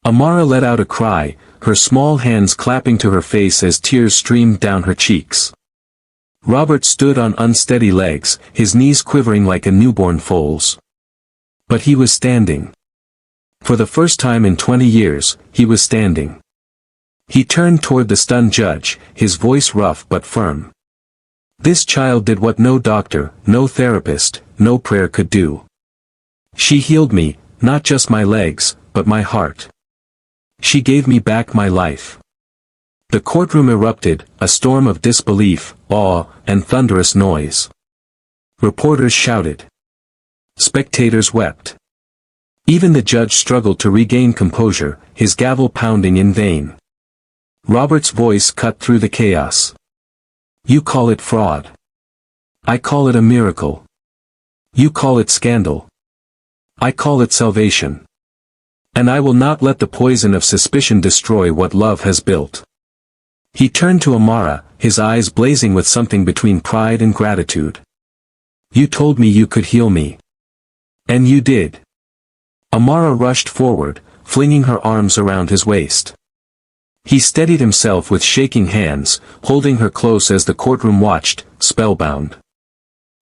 Amara let out a cry, her small hands clapping to her face as tears streamed down her cheeks. Robert stood on unsteady legs, his knees quivering like a newborn foal's. But he was standing. For the first time in 20 years, he was standing. He turned toward the stunned judge, his voice rough but firm. This child did what no doctor, no therapist, no prayer could do. She healed me, not just my legs, but my heart. She gave me back my life. The courtroom erupted, a storm of disbelief, awe, and thunderous noise. Reporters shouted. Spectators wept. Even the judge struggled to regain composure, his gavel pounding in vain. Robert's voice cut through the chaos. You call it fraud. I call it a miracle. You call it scandal. I call it salvation. And I will not let the poison of suspicion destroy what love has built. He turned to Amara, his eyes blazing with something between pride and gratitude. You told me you could heal me. And you did. Amara rushed forward, flinging her arms around his waist. He steadied himself with shaking hands, holding her close as the courtroom watched, spellbound.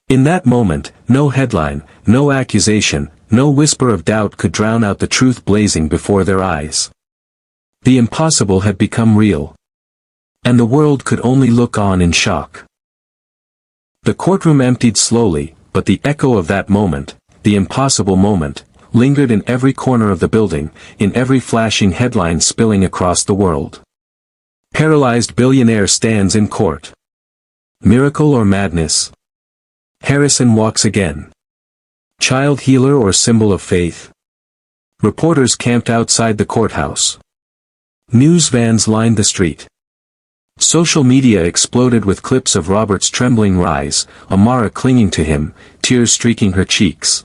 In that moment, no headline, no accusation, no whisper of doubt could drown out the truth blazing before their eyes. The impossible had become real. And the world could only look on in shock. The courtroom emptied slowly, but the echo of that moment, the impossible moment, lingered in every corner of the building, in every flashing headline spilling across the world. Paralyzed billionaire stands in court. Miracle or madness? Harrison walks again. Child healer or symbol of faith? Reporters camped outside the courthouse. News vans lined the street. Social media exploded with clips of Robert's trembling rise, Amara clinging to him, tears streaking her cheeks.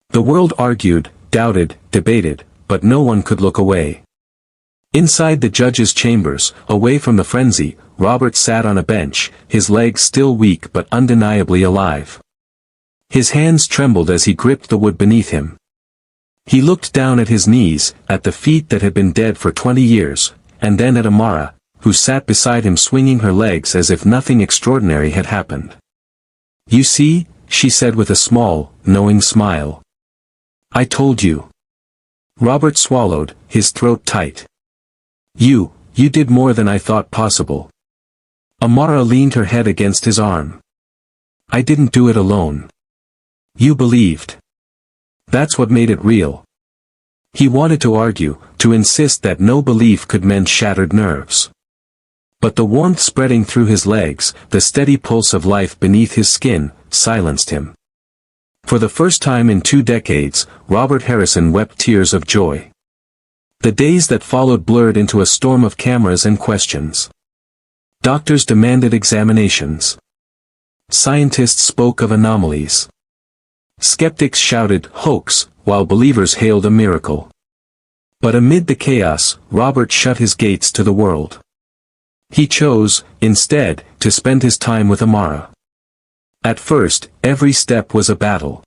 The world argued, doubted, debated, but no one could look away. Inside the judge's chambers, away from the frenzy, Robert sat on a bench, his legs still weak but undeniably alive. His hands trembled as he gripped the wood beneath him. He looked down at his knees, at the feet that had been dead for 20 years, and then at Amara, who sat beside him swinging her legs as if nothing extraordinary had happened. "You see," she said with a small, knowing smile. "I told you." Robert swallowed, his throat tight. You did more than I thought possible." Amara leaned her head against his arm. "I didn't do it alone. You believed. That's what made it real." He wanted to argue, to insist that no belief could mend shattered nerves. But the warmth spreading through his legs, the steady pulse of life beneath his skin, silenced him. For the first time in 2 decades, Robert Harrison wept tears of joy. The days that followed blurred into a storm of cameras and questions. Doctors demanded examinations. Scientists spoke of anomalies. Skeptics shouted, "Hoax," while believers hailed a miracle. But amid the chaos, Robert shut his gates to the world. He chose, instead, to spend his time with Amara. At first, every step was a battle.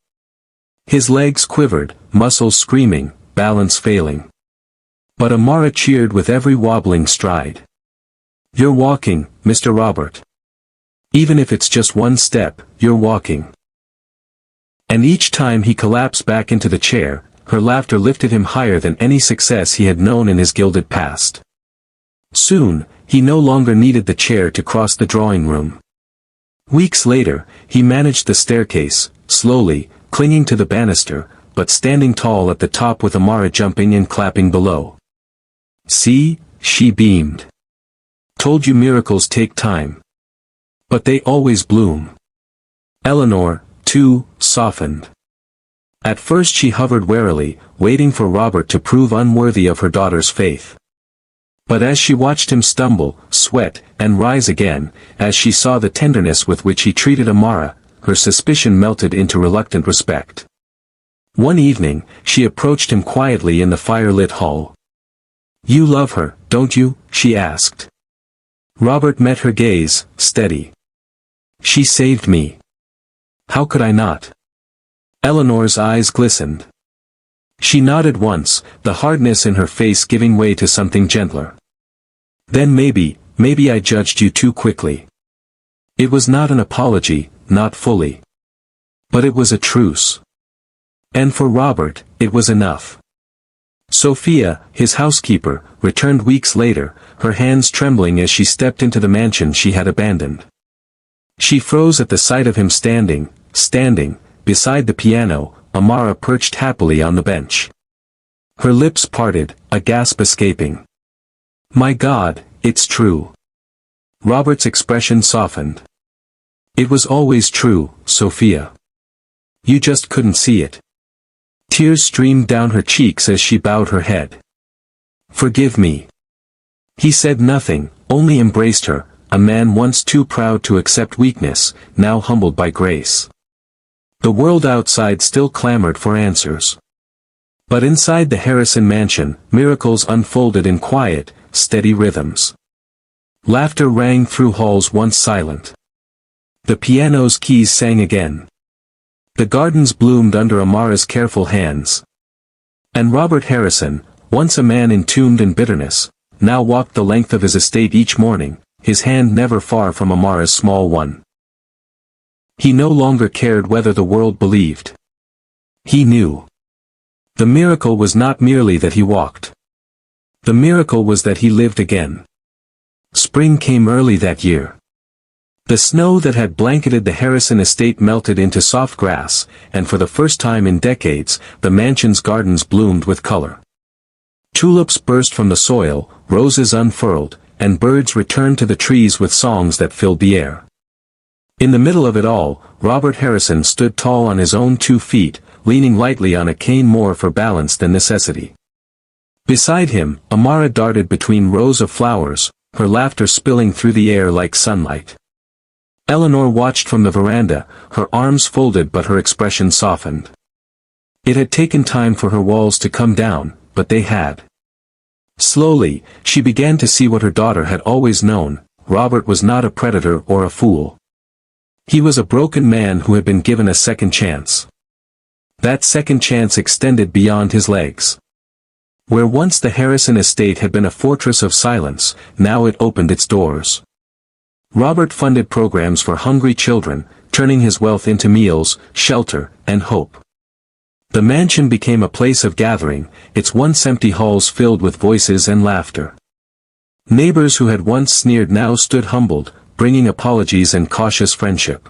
His legs quivered, muscles screaming, balance failing. But Amara cheered with every wobbling stride. "You're walking, Mr. Robert. Even if it's just one step, you're walking." And each time he collapsed back into the chair, her laughter lifted him higher than any success he had known in his gilded past. Soon, he no longer needed the chair to cross the drawing room. Weeks later, he managed the staircase, slowly, clinging to the banister, but standing tall at the top with Amara jumping and clapping below. "See," she beamed. "Told you miracles take time. But they always bloom." Eleanor, too, softened. At first she hovered warily, waiting for Robert to prove unworthy of her daughter's faith. But as she watched him stumble, sweat, and rise again, as she saw the tenderness with which he treated Amara, her suspicion melted into reluctant respect. One evening, she approached him quietly in the fire-lit hall. "You love her, don't you?" she asked. Robert met her gaze, steady. "She saved me. How could I not?" Eleanor's eyes glistened. She nodded once, the hardness in her face giving way to something gentler. "Then maybe I judged you too quickly." It was not an apology, not fully. But it was a truce. And for Robert, it was enough. Sophia, his housekeeper, returned weeks later, her hands trembling as she stepped into the mansion she had abandoned. She froze at the sight of him standing, beside the piano, Amara perched happily on the bench. Her lips parted, a gasp escaping. "My God, it's true." Robert's expression softened. "It was always true, Sophia. You just couldn't see it." Tears streamed down her cheeks as she bowed her head. "Forgive me." He said nothing, only embraced her, a man once too proud to accept weakness, now humbled by grace. The world outside still clamored for answers. But inside the Harrison mansion, miracles unfolded in quiet, steady rhythms. Laughter rang through halls once silent. The piano's keys sang again. The gardens bloomed under Amara's careful hands. And Robert Harrison, once a man entombed in bitterness, now walked the length of his estate each morning, his hand never far from Amara's small one. He no longer cared whether the world believed. He knew. The miracle was not merely that he walked. The miracle was that he lived again. Spring came early that year. The snow that had blanketed the Harrison estate melted into soft grass, and for the first time in decades, the mansion's gardens bloomed with color. Tulips burst from the soil, roses unfurled, and birds returned to the trees with songs that filled the air. In the middle of it all, Robert Harrison stood tall on his own 2 feet, leaning lightly on a cane more for balance than necessity. Beside him, Amara darted between rows of flowers, her laughter spilling through the air like sunlight. Eleanor watched from the veranda, her arms folded but her expression softened. It had taken time for her walls to come down, but they had. Slowly, she began to see what her daughter had always known: Robert was not a predator or a fool. He was a broken man who had been given a second chance. That second chance extended beyond his legs. Where once the Harrison estate had been a fortress of silence, now it opened its doors. Robert funded programs for hungry children, turning his wealth into meals, shelter, and hope. The mansion became a place of gathering, its once empty halls filled with voices and laughter. Neighbors who had once sneered now stood humbled, bringing apologies and cautious friendship.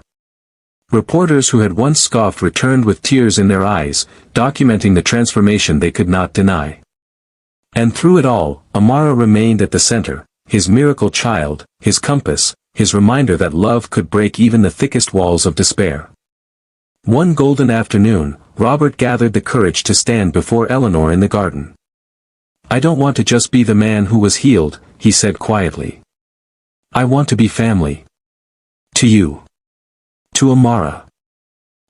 Reporters who had once scoffed returned with tears in their eyes, documenting the transformation they could not deny. And through it all, Amara remained at the center, his miracle child, his compass, his reminder that love could break even the thickest walls of despair. One golden afternoon, Robert gathered the courage to stand before Eleanor in the garden. "I don't want to just be the man who was healed," he said quietly. "I want to be family. To you. To Amara.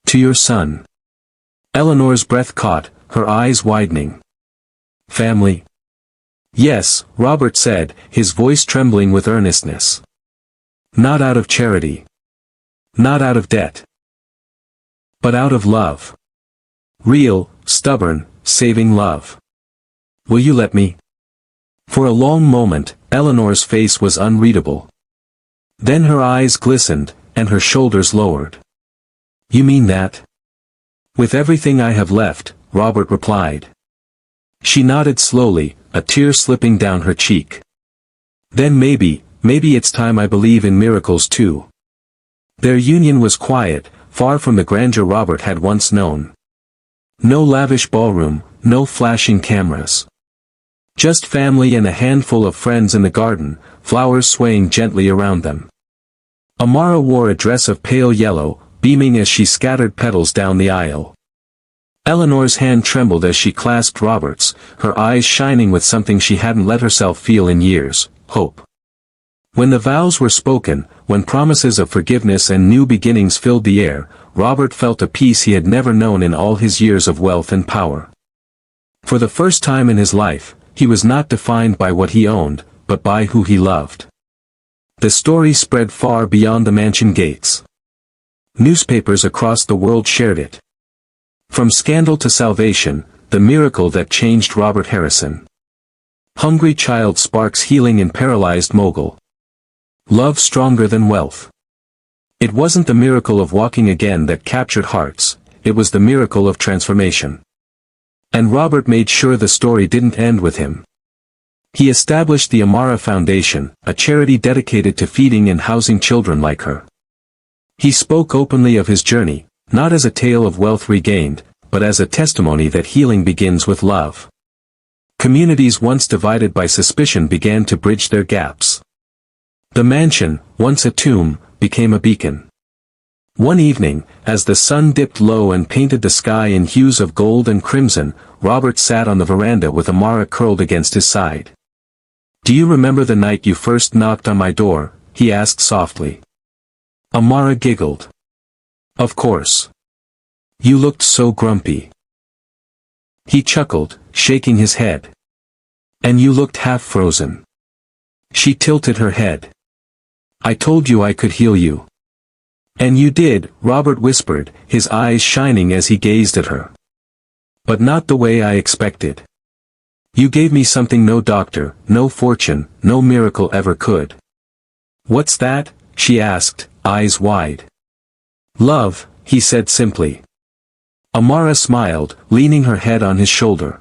To your son." Eleanor's breath caught, her eyes widening. "Family?" "Yes," Robert said, his voice trembling with earnestness. "Not out of charity. Not out of debt. But out of love. Real, stubborn, saving love. Will you let me?" For a long moment, Eleanor's face was unreadable. Then her eyes glistened, and her shoulders lowered. "You mean that?" "With everything I have left," Robert replied. She nodded slowly, a tear slipping down her cheek. "Then maybe it's time I believe in miracles too." Their union was quiet, far from the grandeur Robert had once known. No lavish ballroom, no flashing cameras. Just family and a handful of friends in the garden, flowers swaying gently around them. Amara wore a dress of pale yellow, beaming as she scattered petals down the aisle. Eleanor's hand trembled as she clasped Robert's, her eyes shining with something she hadn't let herself feel in years: hope. When the vows were spoken, when promises of forgiveness and new beginnings filled the air, Robert felt a peace he had never known in all his years of wealth and power. For the first time in his life, he was not defined by what he owned, but by who he loved. The story spread far beyond the mansion gates. Newspapers across the world shared it. From scandal to salvation, the miracle that changed Robert Harrison. Hungry child sparks healing in paralyzed mogul. Love stronger than wealth. It wasn't the miracle of walking again that captured hearts, it was the miracle of transformation. And Robert made sure the story didn't end with him. He established the Amara Foundation, a charity dedicated to feeding and housing children like her. He spoke openly of his journey, not as a tale of wealth regained, but as a testimony that healing begins with love. Communities once divided by suspicion began to bridge their gaps. The mansion, once a tomb, became a beacon. One evening, as the sun dipped low and painted the sky in hues of gold and crimson, Robert sat on the veranda with Amara curled against his side. "Do you remember the night you first knocked on my door?" he asked softly. Amara giggled. "Of course. You looked so grumpy." He chuckled, shaking his head. "And you looked half frozen." She tilted her head. "I told you I could heal you." "And you did," Robert whispered, his eyes shining as he gazed at her. "But not the way I expected. You gave me something no doctor, no fortune, no miracle ever could." "What's that?" she asked, eyes wide. "Love," he said simply. Amara smiled, leaning her head on his shoulder.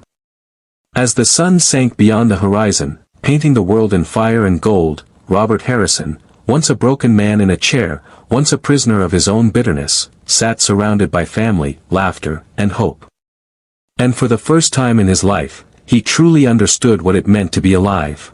As the sun sank beyond the horizon, painting the world in fire and gold, Robert Harrison, once a broken man in a chair, once a prisoner of his own bitterness, sat surrounded by family, laughter, and hope. And for the first time in his life, he truly understood what it meant to be alive.